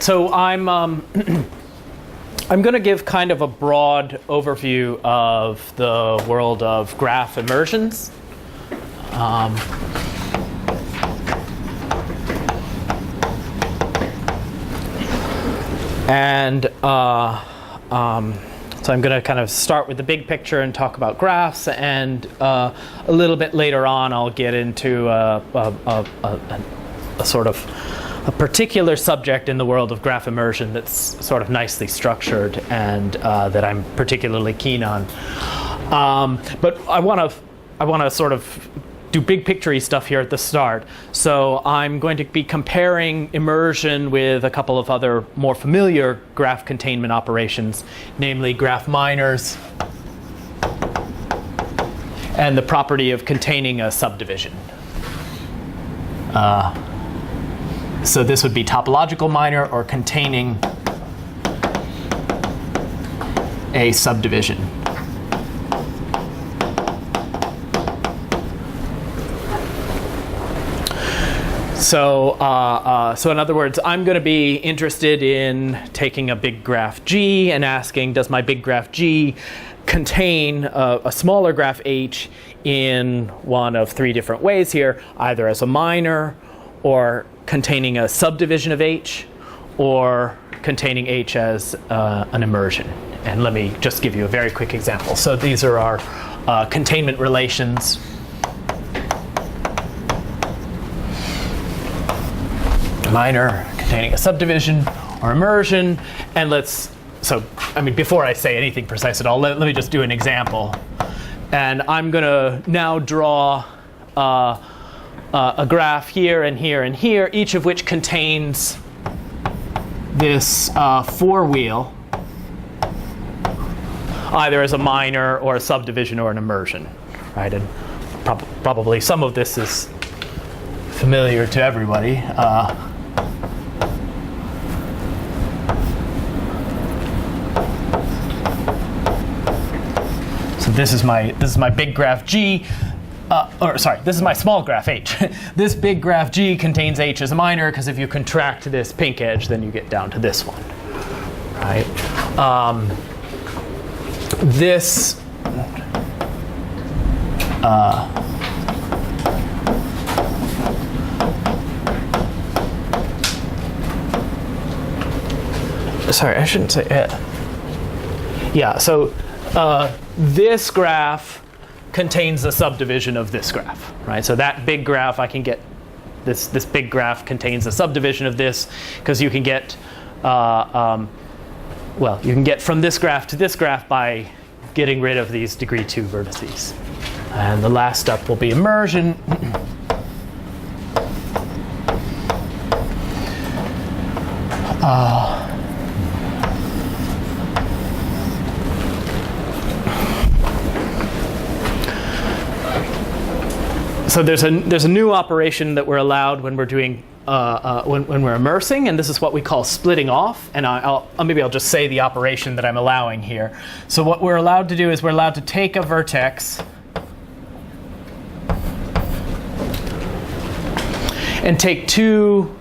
So I'm I'm going to give kind of a broad overview of the world of graph immersions. So I'm going to kind of start with the big picture and talk about graphs, and a little bit later on I'll get into a sort of a particular subject in the world of graph immersion that's sort of nicely structured and that I'm particularly keen on. But I want to sort of do big picture-y stuff here at the start. So I'm going to be comparing immersion with a couple of other more familiar graph containment operations, namely graph minors and the property of containing a subdivision. So this would be topological minor or containing a subdivision. So in other words, I'm going to be interested in taking a big graph G and asking, does my big graph G contain a smaller graph H in one of three different ways here, either as a minor, or containing a subdivision of H, or containing H as an immersion. And let me just give you a very quick example. So these are our containment relations. Minor containing a subdivision or immersion. And before I say anything precise at all, let me just do an example. And I'm going to now draw a graph here and here and here, each of which contains this four-wheel, either as a minor or a subdivision or an immersion, right? And probably some of this is familiar to everybody. So this is my big graph G. This is my small graph H. This big graph G contains H as a minor, because if you contract this pink edge, then you get down to this one, right? Sorry, I shouldn't say it. Yeah, so this graph contains a subdivision of this graph, right? So that big graph, I can get this big graph contains a subdivision of this, because you can get you can get from this graph to this graph by getting rid of these degree 2 vertices. And the last step will be immersion. So there's a new operation that we're allowed when we're doing when we're immersing, and this is what we call splitting off. And maybe I'll just say the operation that I'm allowing here. So what we're allowed to do is we're allowed to take a vertex and take two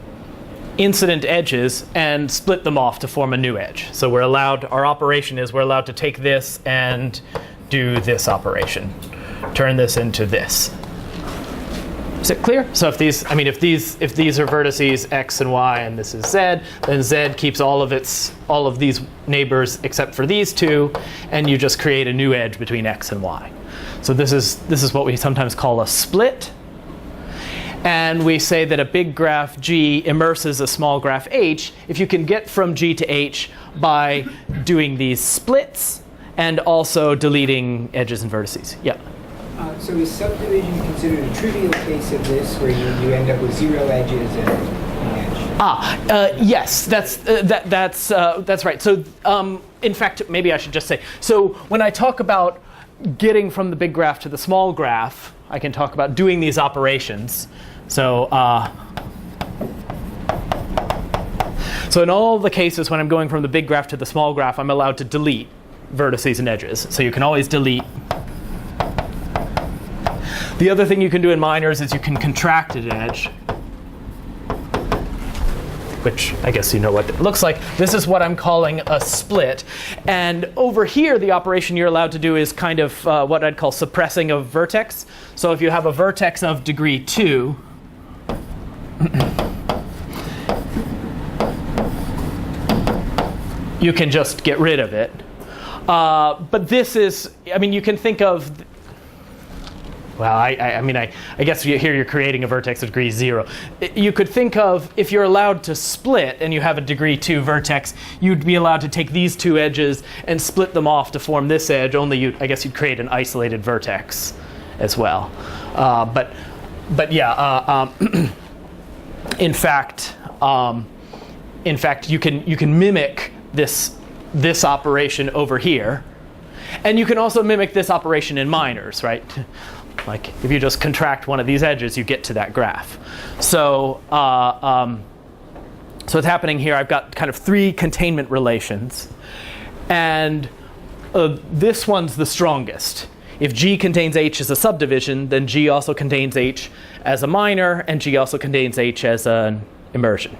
incident edges and split them off to form a new edge. So we're allowed to take this and do this operation, turn this into this. Is it clear? So if these are vertices x and y, and this is z, then z keeps all of these neighbors except for these two, and you just create a new edge between x and y. So this is what we sometimes call a split. And we say that a big graph G immerses a small graph H if you can get from G to H by doing these splits and also deleting edges and vertices. Yeah. So is subdivision considered a trivial case of this, where you end up with 0 edges and an edge? Yes, that's right. So in fact, maybe I should just say, so when I talk about getting from the big graph to the small graph, I can talk about doing these operations. So in all the cases when I'm going from the big graph to the small graph, I'm allowed to delete vertices and edges. So you can always delete. The other thing you can do in minors is you can contract an edge, which I guess you know what it looks like. This is what I'm calling a split. And over here, the operation you're allowed to do is kind of what I'd call suppressing a vertex. So if you have a vertex of degree 2, you can just get rid of it. But this is, I mean, you can think of, well, I guess here you're creating a vertex of degree 0. You could think of, if you're allowed to split and you have a degree 2 vertex, you'd be allowed to take these two edges and split them off to form this edge, only I guess you'd create an isolated vertex as well. But yeah, in fact, you can mimic this operation over here, and you can also mimic this operation in minors, right? Like if you just contract one of these edges, you get to that graph. So so what's happening here? I've got kind of 3 containment relations, and this one's the strongest. If G contains H as a subdivision, then G also contains H as a minor, and G also contains H as an immersion.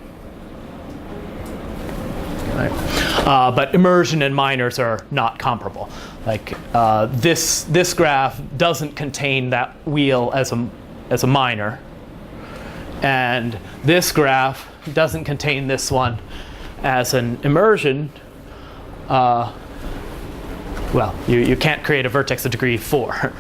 Right. But immersion and minors are not comparable. Like this graph doesn't contain that wheel as a minor, and this graph doesn't contain this one as an immersion. Well, you can't create a vertex of degree 4.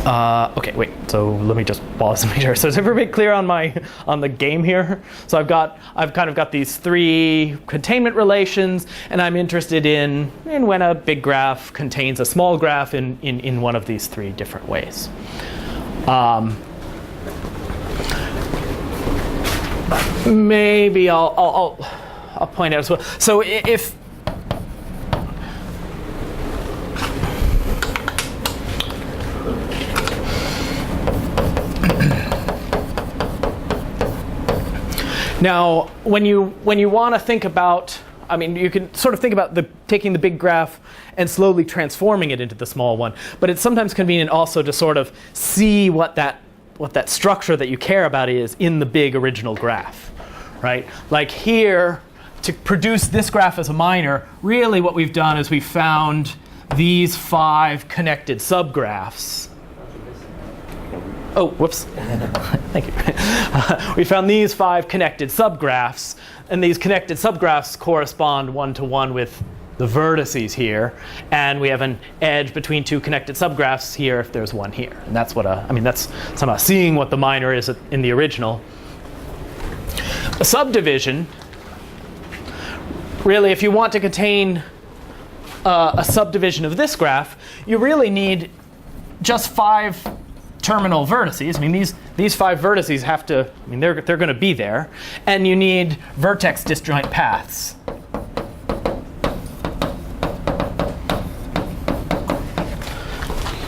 Okay, wait. So let me just pause and make sure. So is everybody clear on the game here? So I've kind of got these 3 containment relations, and I'm interested in when a big graph contains a small graph in one of these 3 different ways. Maybe I'll point out as well. So if now, when you want to think about, I mean, you can sort of think about taking the big graph and slowly transforming it into the small one. But it's sometimes convenient also to sort of see what that structure that you care about is in the big original graph, right? Like here, to produce this graph as a minor, really what we've done is we've found these 5 connected subgraphs. Oh, whoops. Thank you. We found these 5 connected subgraphs, and these connected subgraphs correspond one-to-one with the vertices here, and we have an edge between 2 connected subgraphs here if there's one here. And that's what that's somehow seeing what the minor is in the original. A subdivision, really, if you want to contain a subdivision of this graph, you really need just 5 terminal vertices. I mean, these 5 vertices have to, I mean, they're going to be there, and you need vertex disjoint paths.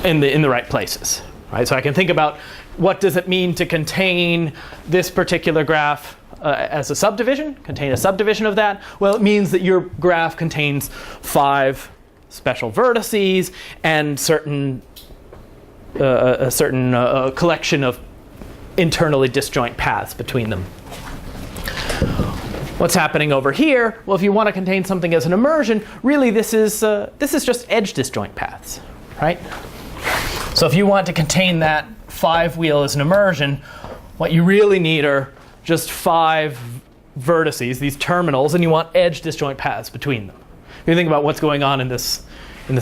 In the right places, right? So I can think about what does it mean to contain this particular graph as a subdivision, contain a subdivision of that? Well, it means that your graph contains 5 special vertices and a certain collection of internally disjoint paths between them. What's happening over here? Well, if you want to contain something as an immersion, really this is just edge disjoint paths, right? So if you want to contain that 5 wheel as an immersion, what you really need are just 5 vertices, these terminals, and you want edge disjoint paths between them. If you think about what's going on in this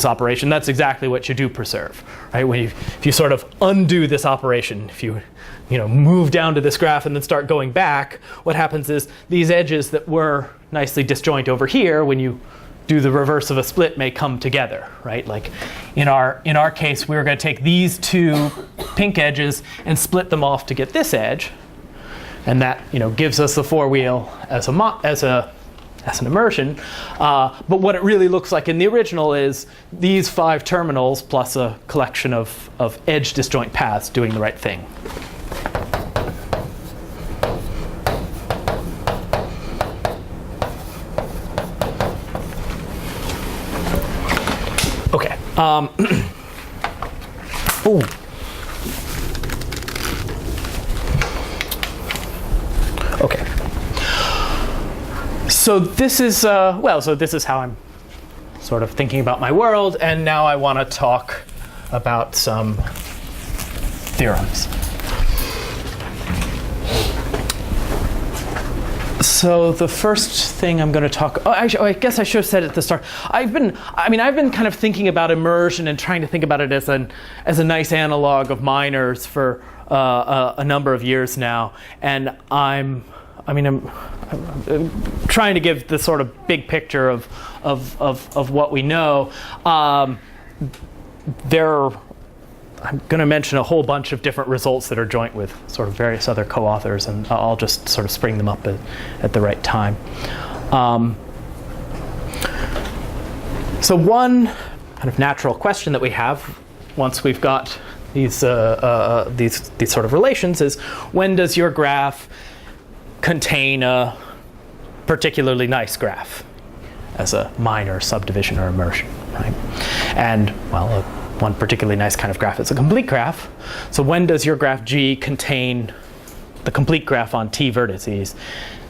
operation, that's exactly what you do preserve, right? If you sort of undo this operation, if you move down to this graph and then start going back, what happens is these edges that were nicely disjoint over here, when you do the reverse of a split, may come together, right? Like in our case, we're going to take these 2 pink edges and split them off to get this edge, and that gives us the 4 wheel as an immersion. But what it really looks like in the original is these 5 terminals plus a collection of edge disjoint paths doing the right thing. Okay. Ooh. So this is so this is how I'm sort of thinking about my world, and now I want to talk about some theorems. So the first thing I'm going to talk. I guess I should have said at the start. I've been kind of thinking about immersion and trying to think about it as a nice analog of minors for a number of years now, and I'm trying to give the sort of big picture of what we know. I'm going to mention a whole bunch of different results that are joint with sort of various other co-authors, and I'll just sort of spring them up at the right time. So one kind of natural question that we have once we've got these sort of relations is, when does your graph contain a particularly nice graph as a minor, subdivision, or immersion, right? And well, one particularly nice kind of graph is a complete graph. So when does your graph G contain the complete graph on T vertices,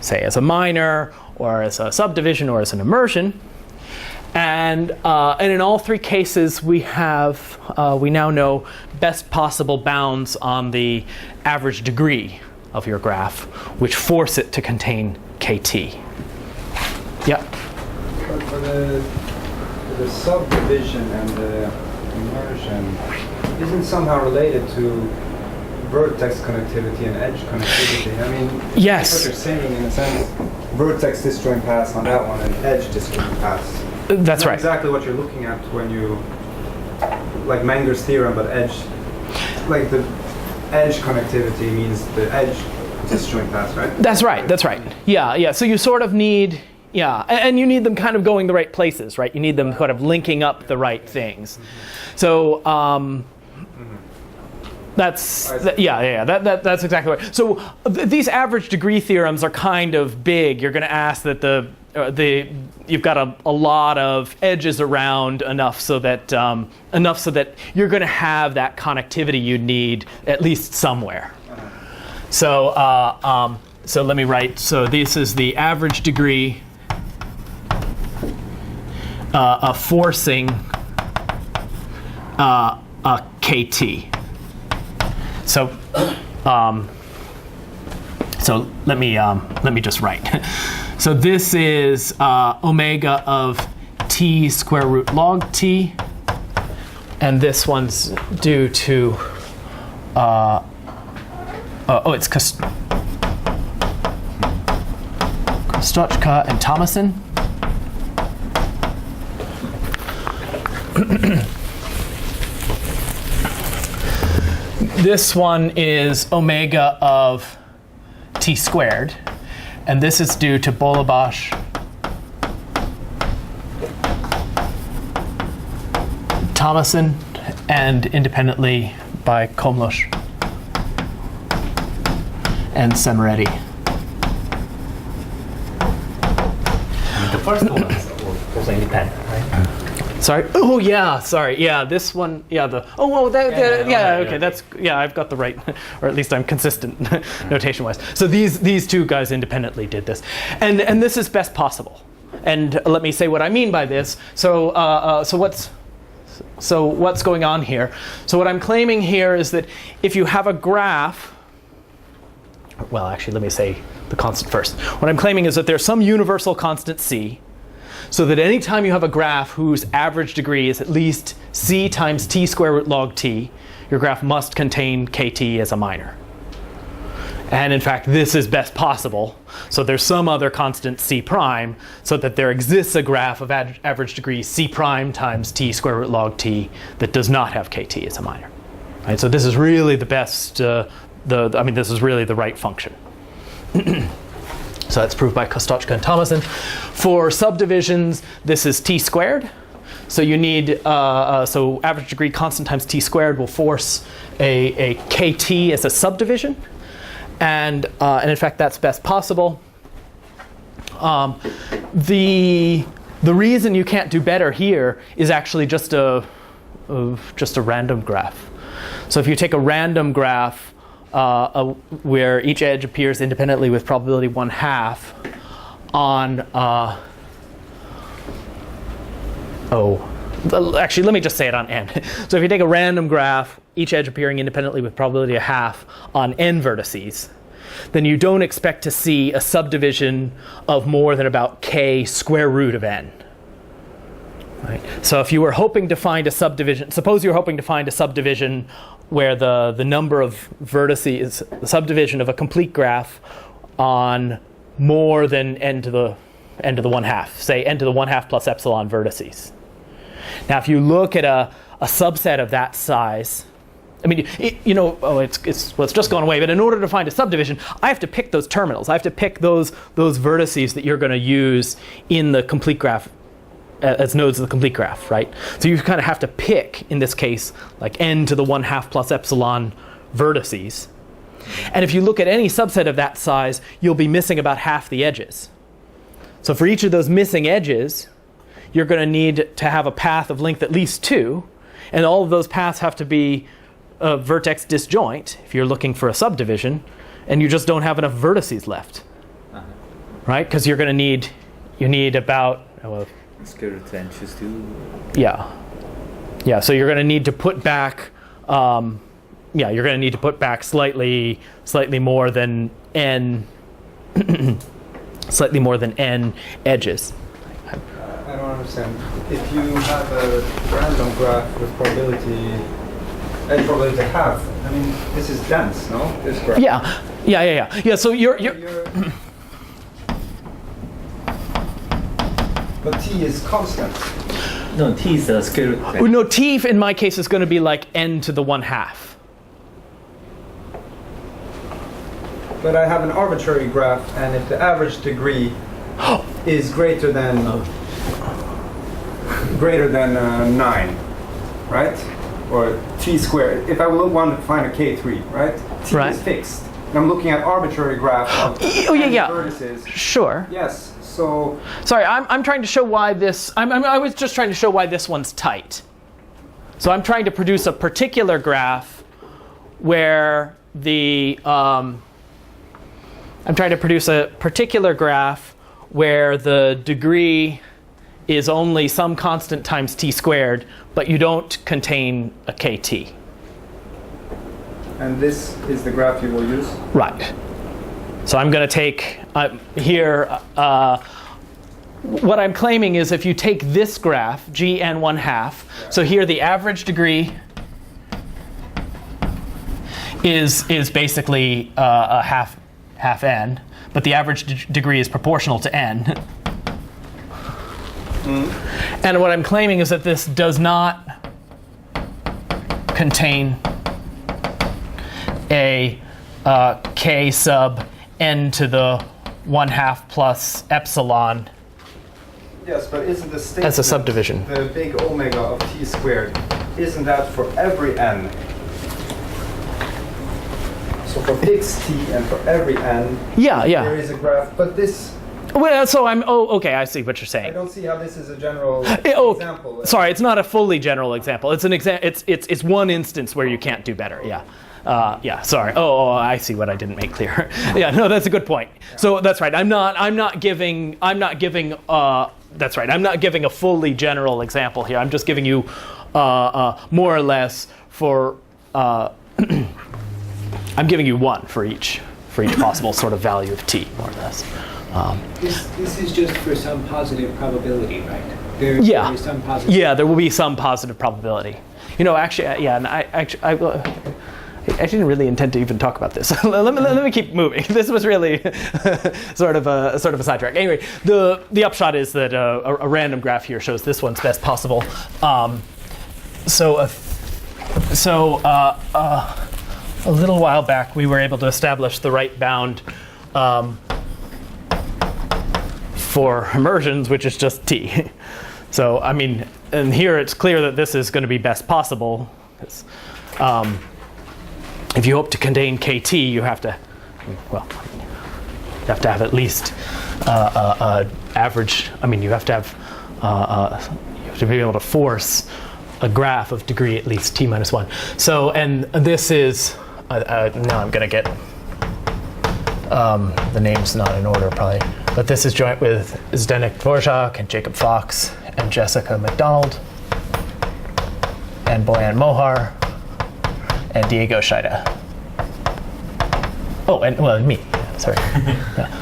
say as a minor, or as a subdivision, or as an immersion? And in all three cases, we now know best possible bounds on the average degree of your graph, which force it to contain KT. Yeah. But for the subdivision and the immersion, isn't somehow related to vertex connectivity and edge connectivity? I mean, yes. That's what you're saying in a sense. Vertex disjoint paths on that one and edge disjoint paths. That's right. Exactly what you're looking at when you, like Menger's theorem, but edge, like the edge connectivity means the edge disjoint paths, right? That's right. That's right. Yeah. So you sort of need, and you need them kind of going the right places, right? You need them kind of linking up the right things. So that's exactly right. So these average degree theorems are kind of big. You're going to ask that you've got a lot of edges around enough so that you're going to have that connectivity you need at least somewhere. So let me write. So this is the average degree of forcing KT. So let me just write. So this is omega of t square root log t, and this one's due to it's Kostochka and Thomason. This one is omega of t squared, and this is due to Bolobash, Thomason, and independently by Komlosh and Semeretti. The first one is also independent, right? Sorry. Oh yeah. Sorry. Yeah. This one. Yeah. Okay. That's I've got the right, or at least I'm consistent notation-wise. So these two guys independently did this, and this is best possible. And let me say what I mean by this. So what's going on here? So what I'm claiming here is that if you have a graph. Well, actually, let me say the constant first. What I'm claiming is that there's some universal constant c, so that any time you have a graph whose average degree is at least c times t square root log t, your graph must contain kt as a minor. And in fact, this is best possible. So there's some other constant c prime, so that there exists a graph of average degree c prime times t square root log t that does not have kt as a minor. Right? So this is really the best. This is really the right function. So that's proved by Kostochka and Thomason. For subdivisions, this is t squared. So you need, so average degree constant times t squared will force a kt as a subdivision. And in fact, that's best possible. The reason you can't do better here is actually just a random graph. So if you take a random graph where each edge appears independently with probability 1/2, on, actually, let me just say it on n. So if you take a random graph, each edge appearing independently with probability of half on n vertices, then you don't expect to see a subdivision of more than about k square root of n. Right? So if you were hoping to find a subdivision, suppose you were hoping to find a subdivision where the number of vertices, the subdivision of a complete graph on more than n to the 1/2, say n to the 1/2 plus epsilon vertices. Now, if you look at a subset of that size, I mean, it's just gone away. But in order to find a subdivision, I have to pick those terminals. I have to pick those vertices that you're going to use in the complete graph as nodes of the complete graph, right? So you kind of have to pick, in this case, like n to the 1/2 plus epsilon vertices. And if you look at any subset of that size, you'll be missing about half the edges. So for each of those missing edges, you're going to need to have a path of length at least 2, and all of those paths have to be vertex disjoint if you're looking for a subdivision, and you just don't have enough vertices left, right? Because you're going to need, you need about square root of n choose 2. Yeah. So you're going to need to put back, you're going to need to put back slightly more than n, slightly more than n edges. I don't understand. If you have a random graph with probability half, I mean, this is dense, no? This graph. Yeah. So you're But t is constant. No, t is the square root of n. no, t in my case is going to be like n to the 1/2. But I have an arbitrary graph, and if the average degree is greater than 9, right? Or t squared. If I want to find a k3, right? T Right. is fixed. And I'm looking at arbitrary graph of vertices. Sure. Yes. So Sorry, I'm trying to show why this. I was just trying to show why this one's tight. So I'm trying to produce a particular graph where the degree is only some constant times t squared, but you don't contain a kt. and this is the graph you will use. Right. So I'm going to take here. What I'm claiming is if you take this graph, gn 1/2, so here the average degree is basically a half n, but the average degree is proportional to n. And what I'm claiming is that this does not contain a k sub n to the 1/2 plus epsilon. Yes, but isn't the statement As a subdivision. the big omega of t squared, isn't that for every n? So for fixed t and for every n, there is a graph. But this, Well, so okay, I see what you're I saying. don't see how this is a general example. Sorry, it's not a fully general example. It's an it's one instance where you can't do better. Sorry. I see what I didn't make clear. No, that's a good point. So that's right. I'm not giving that's right. I'm not giving a fully general example here. I'm just giving you more or less for I'm giving you one for each possible sort of value of t, more or less. This is just for some positive probability, right? There is some positive. Yeah, there will be some positive probability. Actually, and I didn't really intend to even talk about this. let me keep moving. This was really sort of a sidetrack. Anyway, the upshot is that a random graph here shows this one's best possible. A little while back, we were able to establish the right bound for immersions, which is just t. So I mean, and here it's clear that this is going to be best possible. If you hope to contain kt, you have to have at least average. I mean, you have to be able to force a graph of degree at least t minus 1. So, and this is now I'm going to get The name's not in order probably, but this is joint with Zdenek Dvorak and Jacob Fox and Jessica McDonald and Boyan Mohar and Diego Scheida. Oh, and well, me. Sorry. Yeah.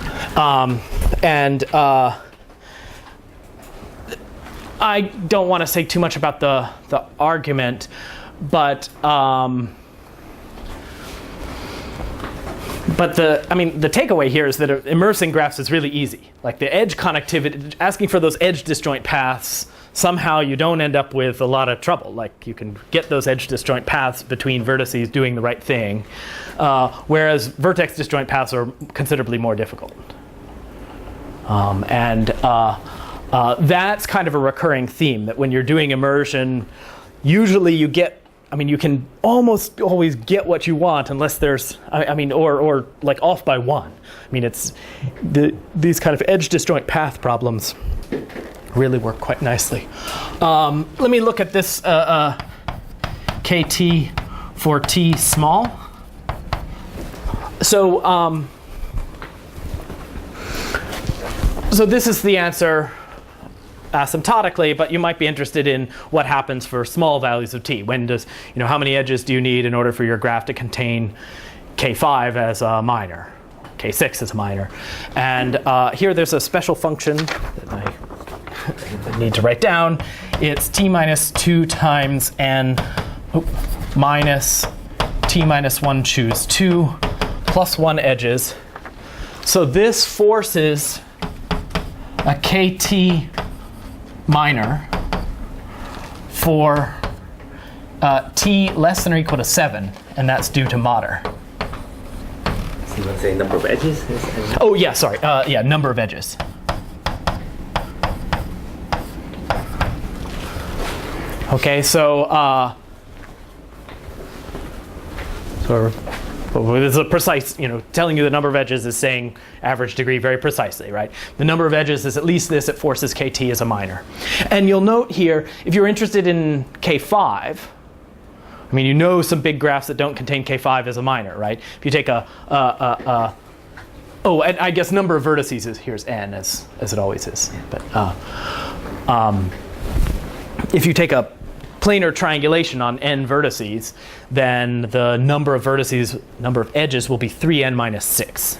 I don't want to say too much about the argument, but the takeaway here is that immersing graphs is really easy. Like the edge connectivity, asking for those edge disjoint paths, somehow you don't end up with a lot of trouble. Like you can get those edge disjoint paths between vertices doing the right thing, whereas vertex disjoint paths are considerably more difficult. That's kind of a recurring theme, that when you're doing immersion, usually you get, you can almost always get what you want unless there's, or like off by one. It's these kind of edge disjoint path problems really work quite nicely. Let me look at this KT for T small. So this is the answer asymptotically, but you might be interested in what happens for small values of T. When does, how many edges do you need in order for your graph to contain K5 as a minor, K6 as a minor? And here there's a special function that I need to write down. It's T minus 2 times n minus T minus 1 choose 2 plus 1 edges. So this forces a KT minor for T less than or equal to 7, and that's due to mater. So you want to say number of edges? Oh yeah, sorry. Yeah, number of edges. Okay, so this is a precise, telling you the number of edges is saying average degree very precisely, right? The number of edges is at least this, it forces KT as a minor. And you'll note here, if you're interested in K5, you know some big graphs that don't contain K5 as a minor, right? If you take and I guess number of vertices is here's n as it always is. But if you take a planar triangulation on n vertices, then the number of edges will be 3n minus 6.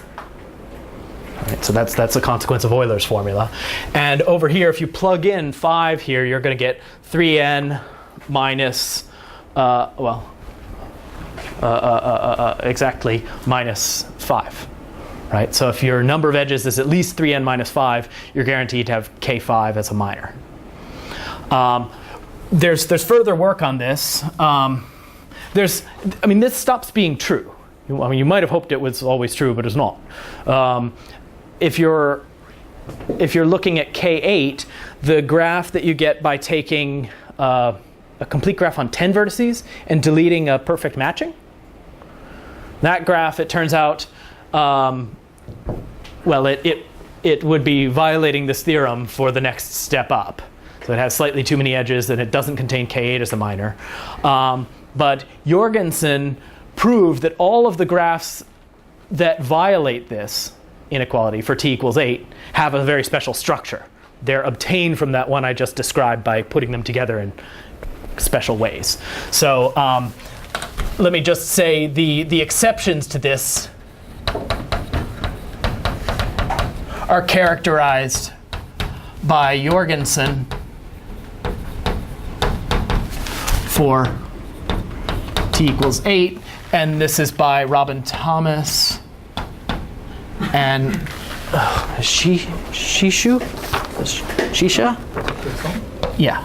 All right, so that's a consequence of Euler's formula. And over here, if you plug in 5 here, you're going to get 3n minus, exactly minus 5. Right? So if your number of edges is at least 3n minus 5, you're guaranteed to have K5 as a minor. There's further work on this. This stops being true. You might have hoped it was always true, but it's not. If you're looking at K8, the graph that you get by taking a complete graph on 10 vertices and deleting a perfect matching, that graph, it turns out, it would be violating this theorem for the next step up. So it has slightly too many edges and it doesn't contain K8 as a minor. But Jorgensen proved that all of the graphs that violate this inequality for T equals 8 have a very special structure. They're obtained from that one I just described by putting them together in special ways. So let me just say the exceptions to this are characterized by Jorgensen for T equals 8, and this is by Robin Thomas and Shisha? Yeah.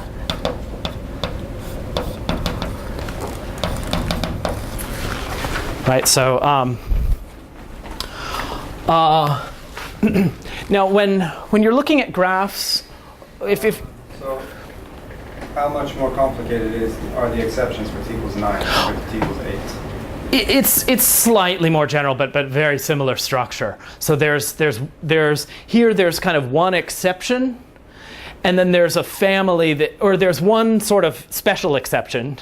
Right, so now when you're looking at graphs, So how much more complicated are the exceptions for T equals 9 compared to T equals 8? It's slightly more general, but very similar structure. So there's kind of one exception, and then there's a family there's one sort of special exception,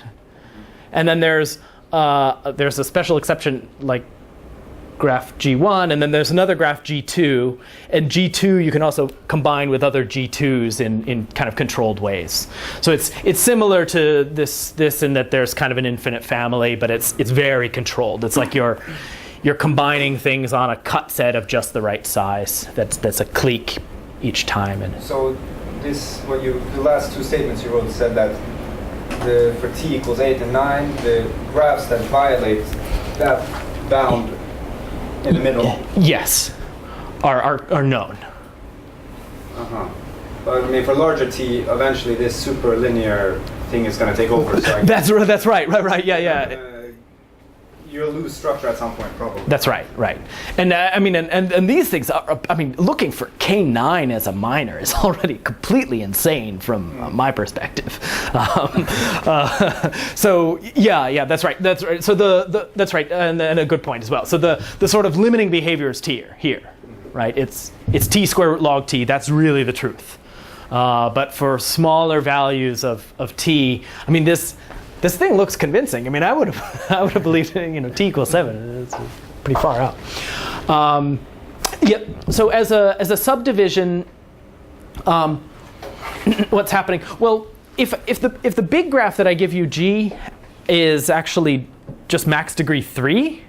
and then there's a special exception like graph G1, and then there's another graph G2, and G2 you can also combine with other G2s in kind of controlled ways. So it's similar to this in that there's kind of an infinite family, but it's very controlled. It's like you're combining things on a cut set of just the right size. That's a clique each time. And So the last two statements you wrote said that for t equals 8 and 9, the graphs that violate that bound in the middle. yes, are known. But I mean, for larger t, eventually this super linear thing is going to take over. So That's right. Yeah. You'll lose structure at some point, probably. That's right. And I mean, and these things are, I mean, looking for K9 as a minor is already completely insane from my perspective. So yeah, that's right. So that's right, and a good point as well. So the sort of limiting behavior is here, right? It's t square root log t. That's really the truth. But for smaller values of t, I mean, this thing looks convincing. I mean, I would have believed, t equals 7. It's pretty far out. So as a subdivision, what's happening? Well, if the big graph that I give you G is actually just max degree 3,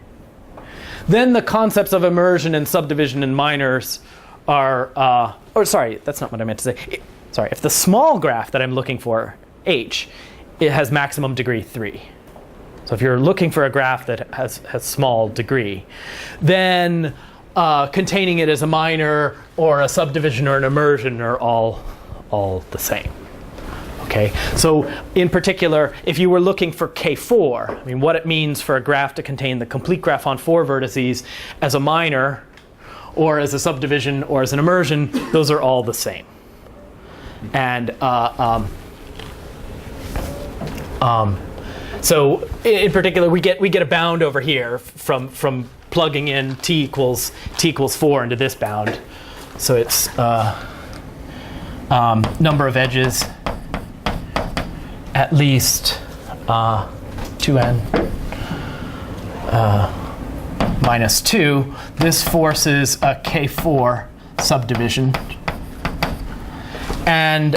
then the concepts of immersion and subdivision and minors are. Sorry, that's not what I meant to say. Sorry, if the small graph that I'm looking for, H, it has maximum degree 3. So if you're looking for a graph that has small degree, then containing it as a minor or a subdivision or an immersion are all the same. Okay, so in particular, if you were looking for K4, I mean, what it means for a graph to contain the complete graph on 4 vertices as a minor or as a subdivision or as an immersion, those are all the same. And so in particular, we get a bound over here from plugging in t equals 4 into this bound. So it's number of edges at least 2n minus 2. This forces a K4 subdivision. And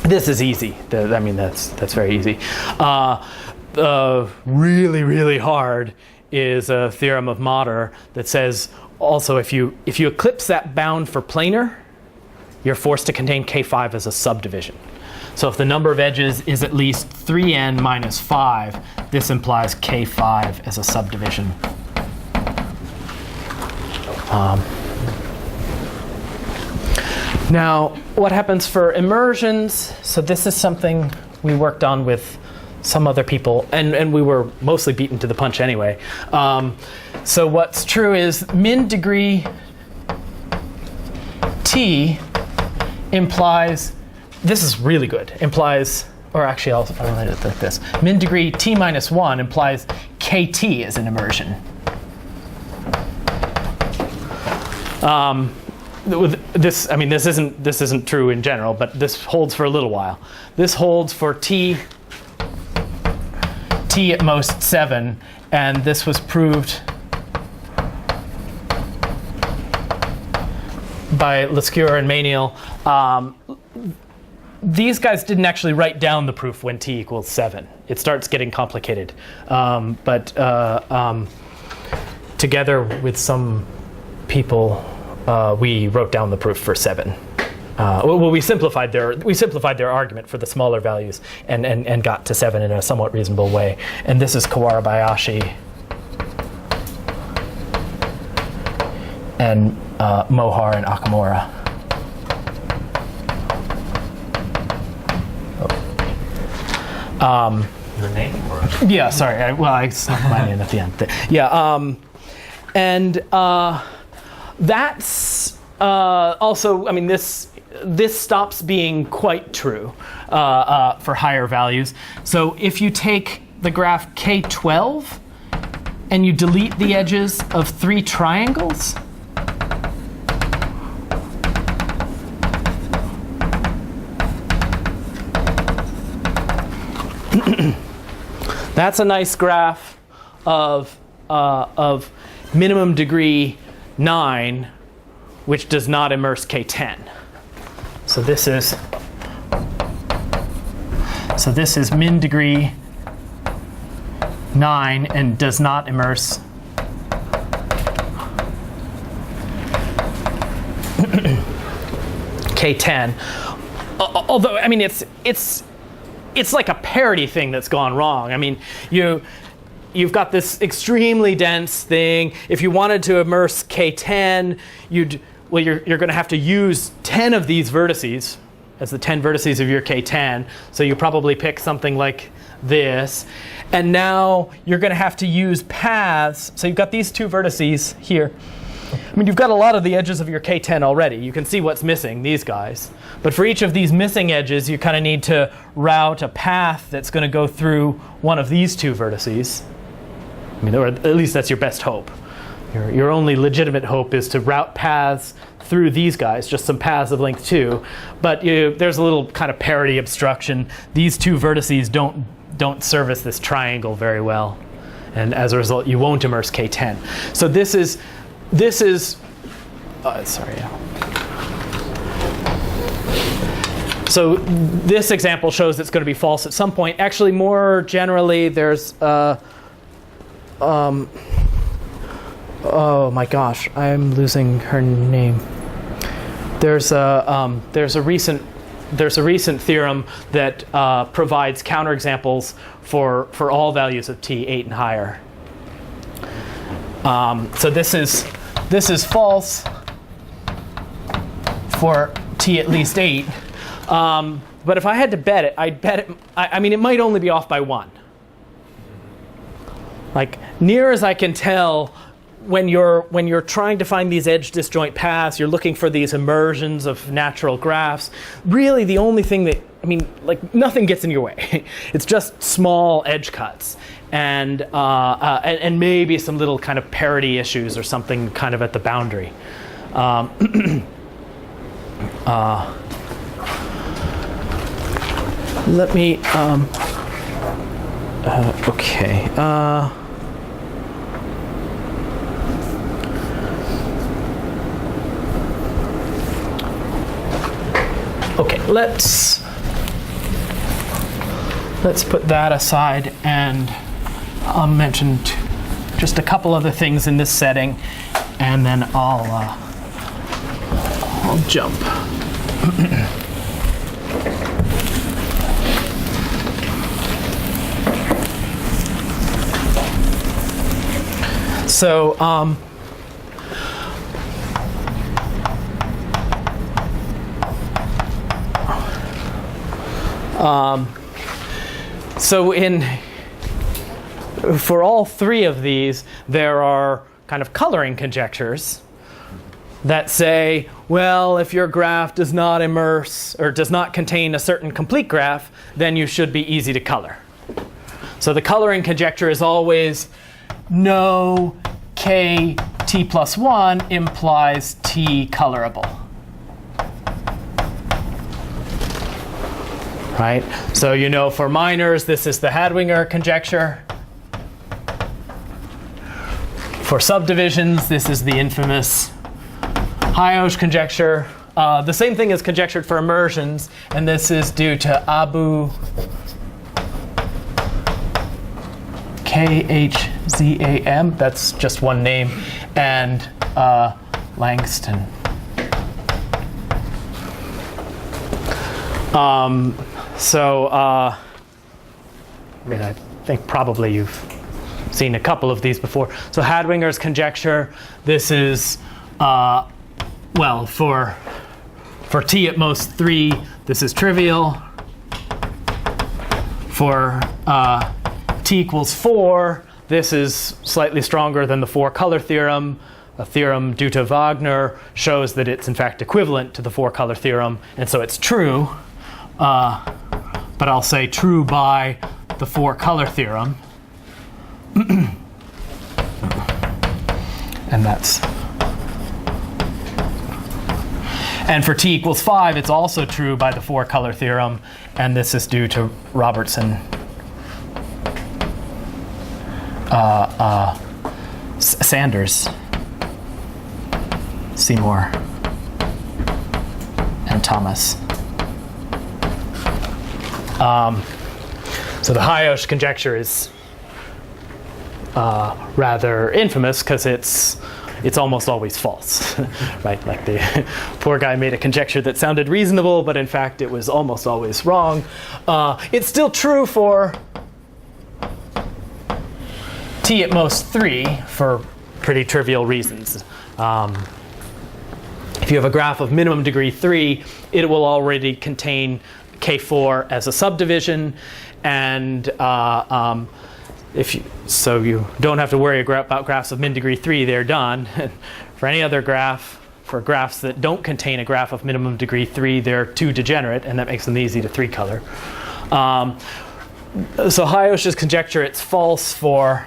this is easy. I mean, that's very easy. Really, really hard is a theorem of Mater that says also if you eclipse that bound for planar, you're forced to contain K5 as a subdivision. So if the number of edges is at least 3n minus 5, this implies K5 as a subdivision. Now, what happens for immersions? So this is something we worked on with some other people, and we were mostly beaten to the punch anyway. So what's true is min degree t implies, this is really good, implies, or actually I'll write it like this. Min degree t minus 1 implies kt is an immersion. This, I mean, this isn't true in general, but this holds for a little while. This holds for t at most 7, and this was proved by Lescure and Mainiel. These guys didn't actually write down the proof when t equals 7. It starts getting complicated, but together with some people, we wrote down the proof for 7. Well, we simplified their argument for the smaller values and got to 7 in a somewhat reasonable way. And this is Kawarabayashi and Mohar and Akamura. The name? Or? Yeah, sorry. I snuck mine in at the end. Yeah, and that's also, I mean, this stops being quite true for higher values. So if you take the graph K12 and you delete the edges of 3 triangles, that's a nice graph of of minimum degree 9, which does not immerse K10. So this is min degree 9 and does not immerse K10. Although, I mean, it's like a parity thing that's gone wrong. I mean, you've got this extremely dense thing. If you wanted to immerse K10, you're going to have to use 10 of these vertices as the 10 vertices of your K10. So you probably pick something like this. And now you're going to have to use paths. So you've got these 2 vertices here. I mean, you've got a lot of the edges of your K10 already. You can see what's missing, these guys. But for each of these missing edges, you kind of need to route a path that's going to go through one of these 2 vertices. I mean, or at least that's your best hope. Your only legitimate hope is to route paths through these guys, just some paths of length 2. But there's a little kind of parity obstruction. These 2 vertices don't service this triangle very well. And as a result, you won't immerse K10. So this is sorry. So this example shows it's going to be false at some point. Actually, more generally, there's oh my gosh, I'm losing her name. There's a recent theorem that provides counterexamples for all values of t 8 and higher. So this is false for t at least 8. But if I had to bet it, I'd bet it. I mean, it might only be off by 1. Like, near as I can tell, when you're trying to find these edge disjoint paths, you're looking for these immersions of natural graphs. Really, the only thing that, I mean, like, nothing gets in your way. It's just small edge cuts and maybe some little kind of parity issues or something kind of at the boundary. Let me. Okay. Okay, let's put that aside, and I'll mention just a couple other things in this setting, and then I'll jump. So for all 3 of these, there are kind of coloring conjectures that say, well, if your graph does not immerse or does not contain a certain complete graph, then you should be easy to color. So the coloring conjecture is always no k t plus 1 implies t colorable. Right? So you know, for minors, this is the Hadwiger conjecture. For subdivisions, this is the infamous Hiosh conjecture. The same thing is conjectured for immersions, and this is due to Abu Khzam, that's just one name, and Langston. I mean, I think probably you've seen a couple of these before. So Hadwiger's conjecture, this is, well, for t at most 3, this is trivial. For t equals 4, this is slightly stronger than the 4-color theorem. A theorem due to Wagner shows that it's in fact equivalent to the 4-color theorem, and so it's true. But I'll say true by the 4-color theorem. And that's. And for t equals 5, it's also true by the 4-color theorem, and this is due to Sanders, Seymour, and Thomas. So the High-Osh conjecture is rather infamous because it's almost always false, right? Like the poor guy made a conjecture that sounded reasonable, but in fact it was almost always wrong. It's still true for t at most 3 for pretty trivial reasons. If you have a graph of minimum degree 3, it will already contain K4 as a subdivision, and so you don't have to worry about graphs of min degree 3, they're done. For any other graph, for graphs that don't contain a graph of minimum degree 3, they're too degenerate, and that makes them easy to 3-color. So High-Osh's conjecture, it's false for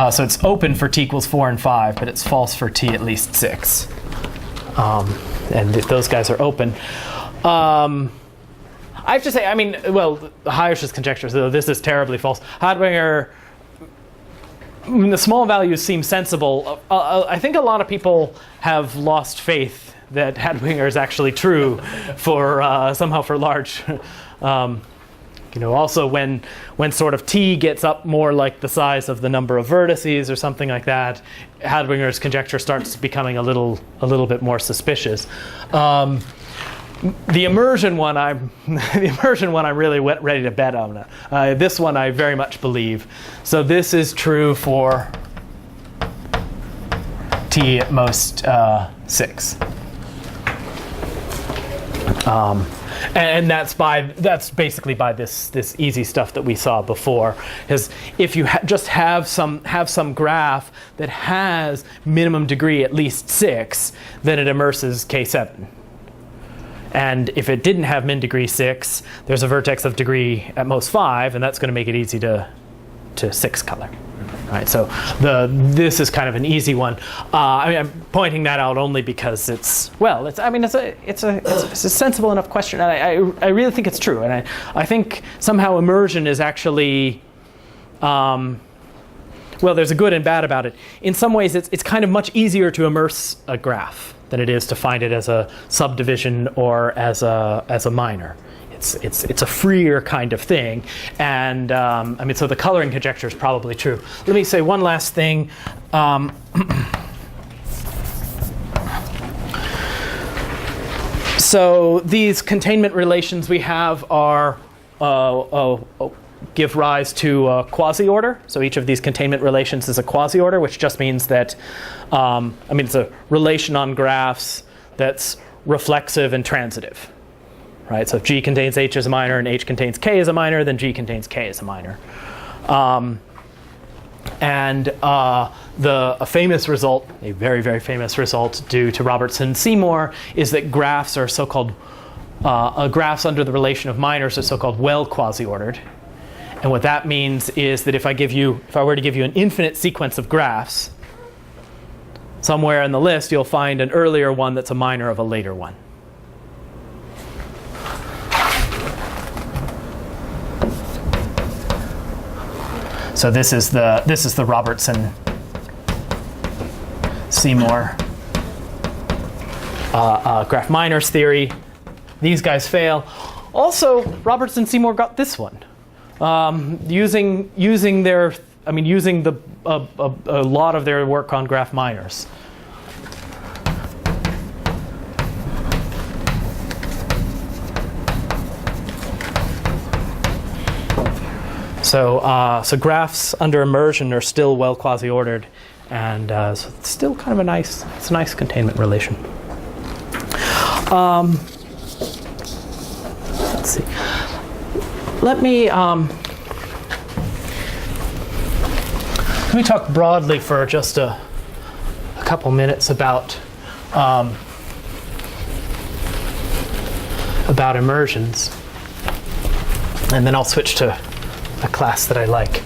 so it's open for t equals 4 and 5, but it's false for t at least 6. And those guys are open. I have to say, I mean, well, High-Osh's conjecture, so this is terribly false. Hadwiger, the small values seem sensible. I think a lot of people have lost faith that Hadwiger is actually true for somehow for large. Also when sort of t gets up more like the size of the number of vertices or something like that, Hadwiger's conjecture starts becoming a little bit more suspicious. The immersion one, I'm really ready to bet on. This one I very much believe. So this is true for t at most 6. And that's basically by this easy stuff that we saw before. Because if you just have some graph that has minimum degree at least 6, then it immerses K7. And if it didn't have min degree 6, there's a vertex of degree at most 5, and that's going to make it easy to 6-color. Right, so this is kind of an easy one. I'm pointing that out only because it's a sensible enough question, and I really think it's true. And I think somehow immersion is actually there's a good and bad about it. In some ways, it's kind of much easier to immerse a graph than it is to find it as a subdivision or as a minor. It's a freer kind of thing, and so the coloring conjecture is probably true. Let me say one last thing. So these containment relations we have are give rise to a quasi-order. So each of these containment relations is a quasi-order, which just means that it's a relation on graphs that's reflexive and transitive. Right, so if G contains H as a minor and H contains K as a minor, then G contains K as a minor. A famous result, a very, very famous result due to Robertson-Seymour, is that graphs are so-called, graphs under the relation of minors are so-called well quasi-ordered. And what that means is that if I were to give you an infinite sequence of graphs, somewhere in the list you'll find an earlier one that's a minor of a later one. So this is the Robertson-Seymour graph minors theory. These guys fail. Also, Robertson-Seymour got this one using a lot of their work on graph minors. So graphs under immersion are still well quasi-ordered, and so it's still kind of a nice containment relation. Let's see. Let me talk broadly for just a couple minutes about immersions, and then I'll switch to a class that I like.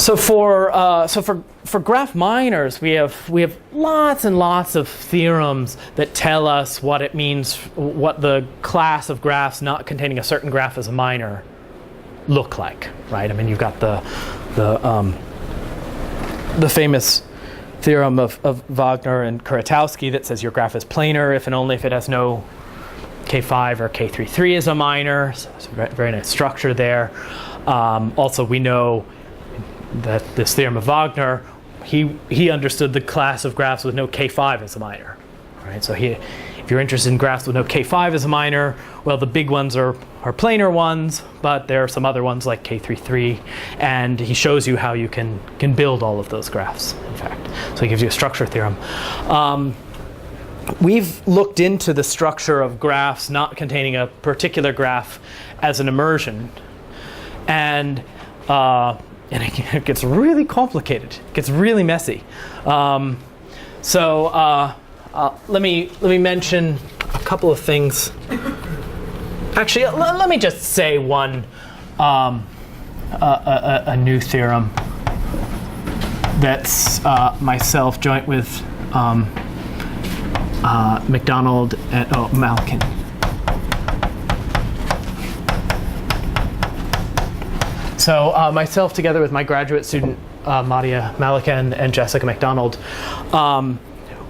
So for graph minors, we have lots and lots of theorems that tell us what it means, what the class of graphs not containing a certain graph as a minor look like, right? I mean, you've got the famous theorem of Wagner and Kuratowski that says your graph is planar if and only if it has no K5 or K33 as a minor. So it's a very nice structure there. Also, we know that this theorem of Wagner, he understood the class of graphs with no K5 as a minor, right? So if you're interested in graphs with no K5 as a minor, well, the big ones are planar ones, but there are some other ones like K33, and he shows you how you can build all of those graphs, in fact. So he gives you a structure theorem. We've looked into the structure of graphs not containing a particular graph as an immersion, and it gets really complicated. It gets really messy. Let me mention a couple of things. Actually, let me just say one a new theorem that's myself joint with McDonald and Malkin. So myself, together with my graduate student, Madia Malikan and Jessica McDonald,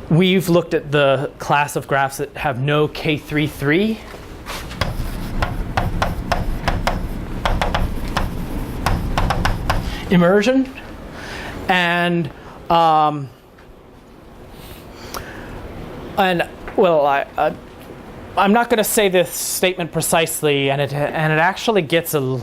we've looked at the class of graphs that have no K33. Immersion. And well, I'm not going to say this statement precisely, and it actually gets a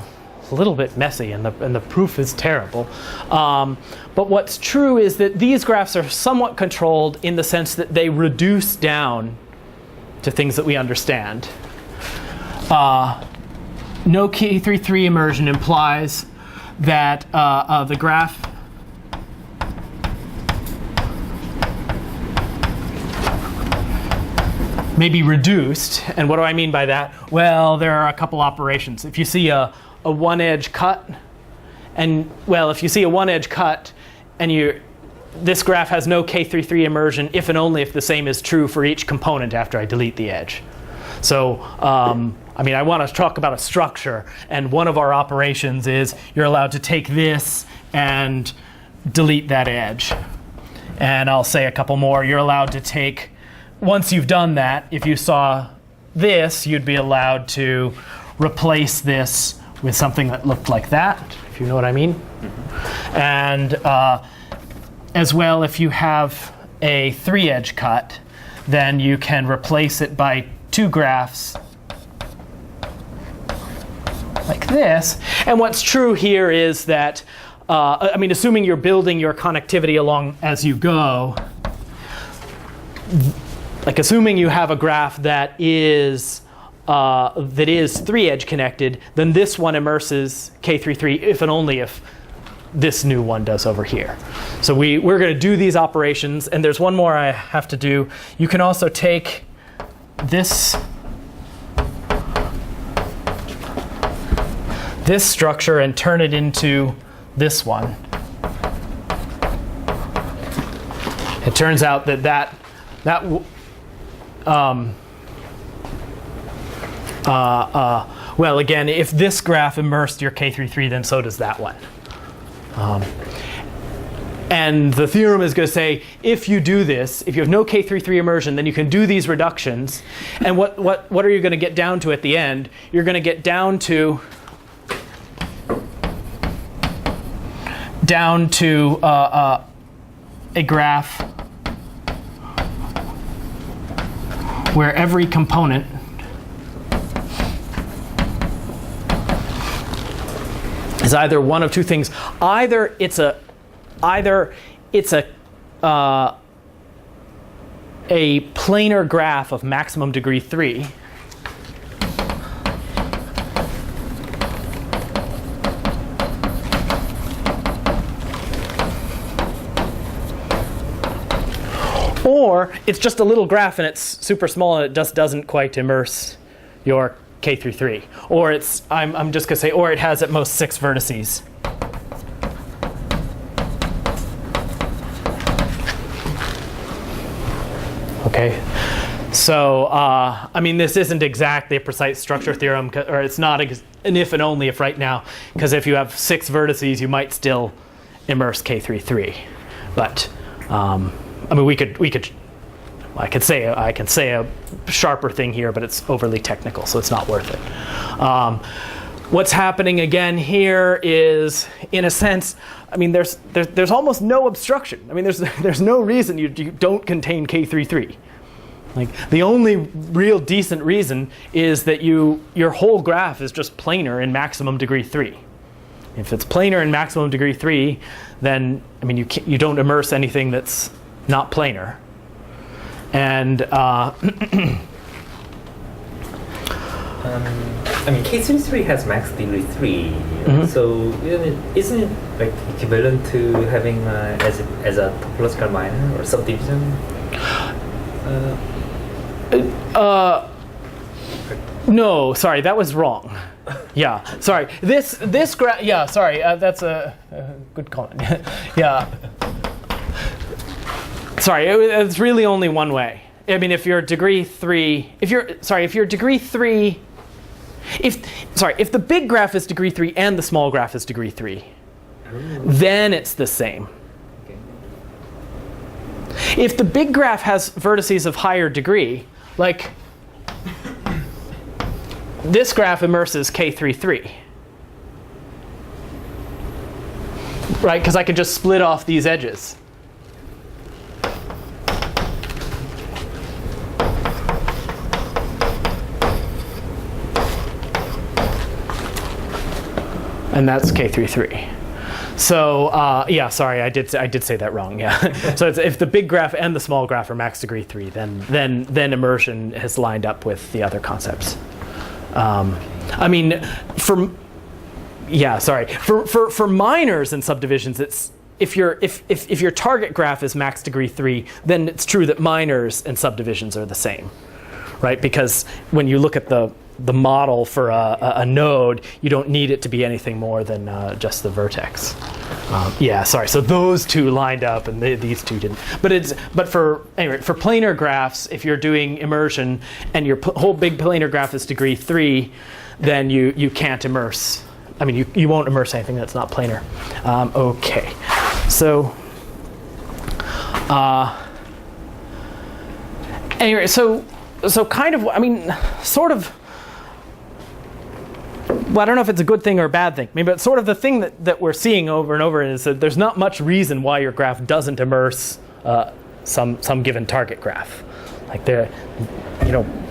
little bit messy, and the proof is terrible. But what's true is that these graphs are somewhat controlled in the sense that they reduce down to things that we understand. No K33 immersion implies that the graph may be reduced. And what do I mean by that? Well, there are a couple operations. If you see a one-edge cut, and well, if you see a one-edge cut, and this graph has no K33 immersion if and only if the same is true for each component after I delete the edge. So, I mean, I want to talk about a structure, and one of our operations is you're allowed to take this and delete that edge. And I'll say a couple more. You're allowed to take, once you've done that, if you saw this, you'd be allowed to replace this with something that looked like that, if you know what I mean. Mm-hmm. And as well, if you have a three-edge cut, then you can replace it by two graphs like this. And what's true here is that, I mean, assuming you're building your connectivity along as you go, like assuming you have a graph that is three-edge connected, then this one immerses K33 if and only if this new one does over here. So we're going to do these operations, and there's one more I have to do. You can also take this structure and turn it into this one. It turns out that well, again, if this graph immersed your K33, then so does that one. And the theorem is going to say, if you do this, if you have no K33 immersion, then you can do these reductions. And what are you going to get down to at the end? You're going to get down to a graph where every component is either one of two things. Either it's a planar graph of maximum degree 3, or it's just a little graph and it's super small and it just doesn't quite immerse your K33. Or I'm just going to say, or it has at most 6 vertices. Okay. So, I mean, this isn't exactly a precise structure theorem, or it's not an if and only if right now, because if you have 6 vertices, you might still immerse K33. But, I mean, I can say a sharper thing here, but it's overly technical, so it's not worth it. What's happening again here is, in a sense, I mean, there's almost no obstruction. I mean, there's no reason you don't contain K33. Like, the only real decent reason is that your whole graph is just planar in maximum degree 3. If it's planar in maximum degree 3, then, I mean, you don't immerse anything that's not planar. And I mean, K33 has max degree 3, so isn't it like equivalent to having as a topological minor or subdivision? No, sorry, that was wrong. Yeah, sorry. This graph. Yeah, sorry. That's a good comment. Yeah. Sorry, it's really only one way. I mean, if you're degree 3, if you're degree 3. If the big graph is degree 3 and the small graph is degree 3, then it's the same. If the big graph has vertices of higher degree, like this graph immerses K33, right? Because I can just split off these edges. And that's K33. So yeah, sorry, I did say that wrong. Yeah. So if the big graph and the small graph are max degree 3, then immersion has lined up with the other concepts. I mean, for minors and subdivisions, it's if your target graph is max degree 3, then it's true that minors and subdivisions are the same, right? Because when you look at the model for a node, you don't need it to be anything more than just the vertex. Yeah, sorry. So those two lined up, and these two didn't. But for planar graphs, if you're doing immersion and your whole big planar graph is degree 3, then you can't immerse. I mean, you won't immerse anything that's not planar. Okay. So anyway, so kind of, I mean, sort of. Well, I don't know if it's a good thing or a bad thing. I mean, but sort of the thing that we're seeing over and over is that there's not much reason why your graph doesn't immerse some given target graph. Like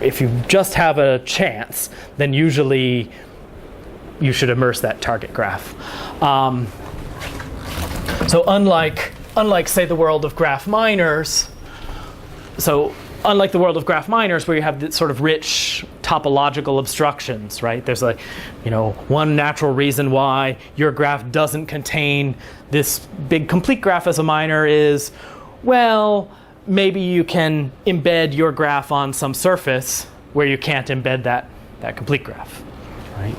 if you just have a chance, then usually you should immerse that target graph. So unlike say the world of graph minors, unlike the world of graph minors where you have this sort of rich topological obstructions, right? There's one natural reason why your graph doesn't contain this big complete graph as a minor is, well, maybe you can embed your graph on some surface where you can't embed that complete graph, right?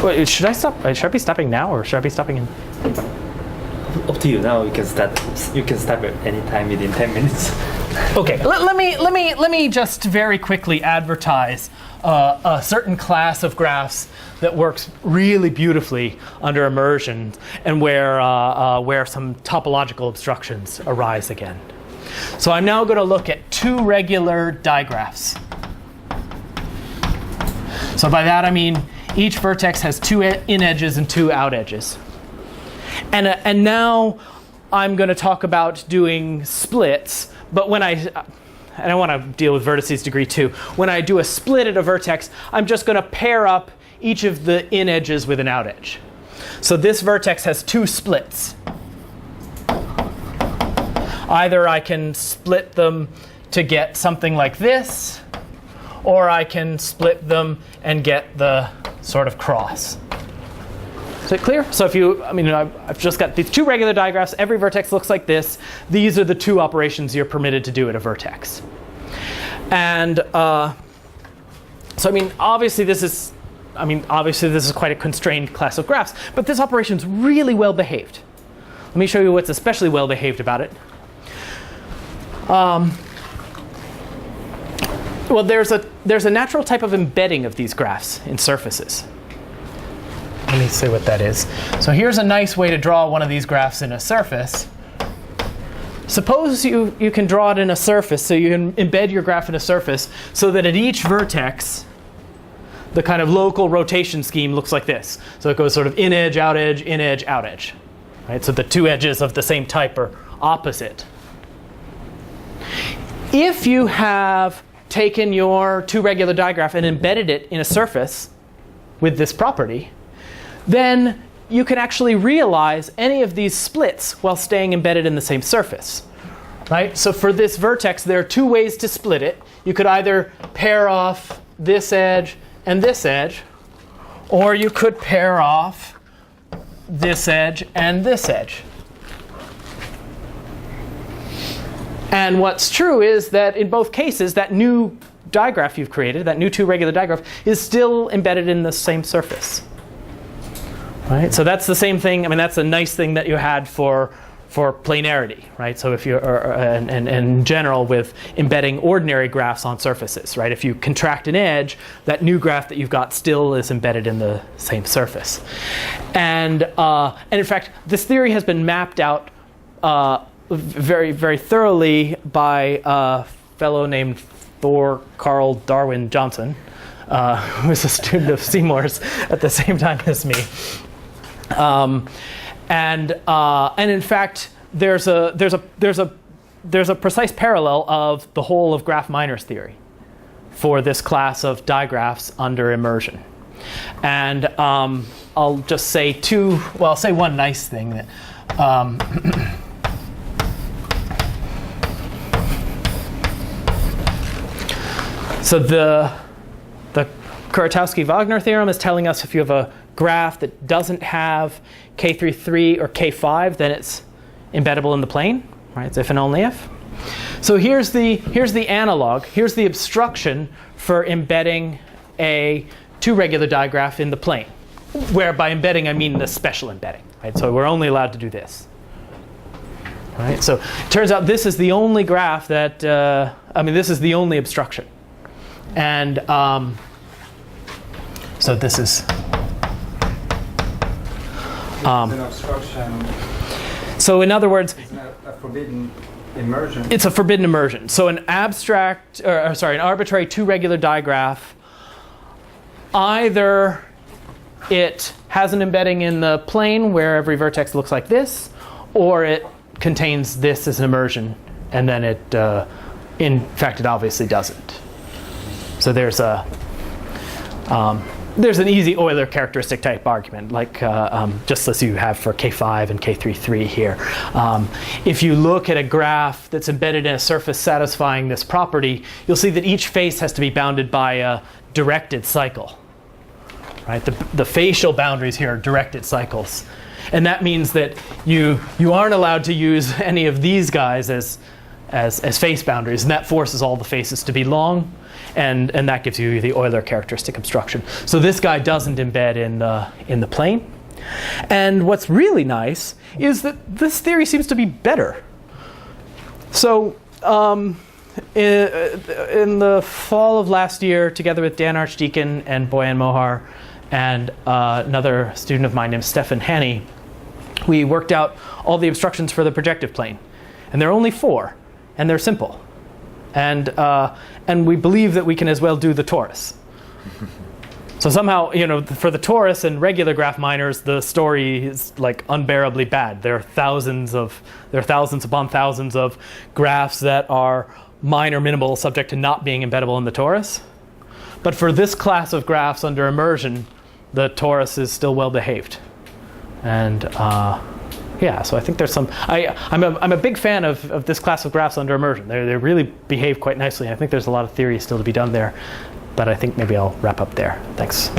So should I stop? Should I be stopping now, or should I be stopping in? Up to you. Now you can start at any time within 10 minutes. Okay, let me just very quickly advertise a certain class of graphs that works really beautifully under immersion, and where some topological obstructions arise again. So I'm now going to look at 2 regular digraphs. So by that I mean each vertex has 2 in edges and 2 out edges. And now I'm going to talk about doing splits, but I don't want to deal with vertices degree 2. When I do a split at a vertex, I'm just going to pair up each of the in edges with an out edge. So this vertex has 2 splits. Either I can split them to get something like this, or I can split them and get the sort of cross. Is it clear? So I've just got these 2 regular digraphs. Every vertex looks like this. These are the 2 operations you're permitted to do at a vertex. And obviously this is quite a constrained class of graphs, but this operation's really well behaved. Let me show you what's especially well behaved about it. Well, there's a natural type of embedding of these graphs in surfaces. Let me see what that is. So here's a nice way to draw one of these graphs in a surface. Suppose you can draw it in a surface, so you can embed your graph in a surface so that at each vertex, the kind of local rotation scheme looks like this. So it goes sort of in edge, out edge, in edge, out edge. Right? So the two edges of the same type are opposite. If you have taken your two regular digraph and embedded it in a surface with this property, then you can actually realize any of these splits while staying embedded in the same surface. Right? So for this vertex, there are two ways to split it. You could either pair off this edge and this edge, or you could pair off this edge and this edge. And what's true is that in both cases, that new digraph you've created, that new two regular digraph, is still embedded in the same surface. Right? So that's the same thing. I mean, that's a nice thing that you had for planarity, right? So if you're and in general with embedding ordinary graphs on surfaces, right? If you contract an edge, that new graph that you've got still is embedded in the same surface. And in fact, this theory has been mapped out very, very thoroughly by a fellow named Thor Carl Darwin Johnson, who was a student of Seymour's at the same time as me. And in fact, there's a precise parallel of the whole of graph minors theory for this class of digraphs under immersion. And I'll just say I'll say one nice thing that. So the Kuratowski-Wagner theorem is telling us if you have a graph that doesn't have K33 or K5, then it's embeddable in the plane, right? It's if and only if. So here's the analog. Here's the obstruction for embedding a two regular digraph in the plane, where by embedding I mean the special embedding, right? So we're only allowed to do this. Right? So it turns out this is the only graph that this is the only obstruction. And so this is an obstruction. So in other words, Isn't that a forbidden immersion? it's a forbidden immersion. So an arbitrary two regular digraph, either it has an embedding in the plane where every vertex looks like this, or it contains this as an immersion, and then it, in fact, it obviously doesn't. So there's an easy Euler characteristic type argument, like just as you have for K5 and K33 here. If you look at a graph that's embedded in a surface satisfying this property, you'll see that each face has to be bounded by a directed cycle. Right? The facial boundaries here are directed cycles. And that means that you aren't allowed to use any of these guys as face boundaries, and that forces all the faces to be long. And that gives you the Euler characteristic obstruction. So this guy doesn't embed in the plane. And what's really nice is that this theory seems to be better. So in the fall of last year, together with Dan Archdeacon and Boyan Mohar and another student of mine named Stefan Hanny, we worked out all the obstructions for the projective plane. And there are only 4, and they're simple. And we believe that we can as well do the torus. So somehow, for the torus and regular graph minors, the story is like unbearably bad. There are thousands upon thousands of graphs that are minor minimal, subject to not being embeddable in the torus. But for this class of graphs under immersion, the torus is still well behaved. And so I think there's some. I'm a big fan of this class of graphs under immersion. They really behave quite nicely. I think there's a lot of theory still to be done there, but I think maybe I'll wrap up there. Thanks.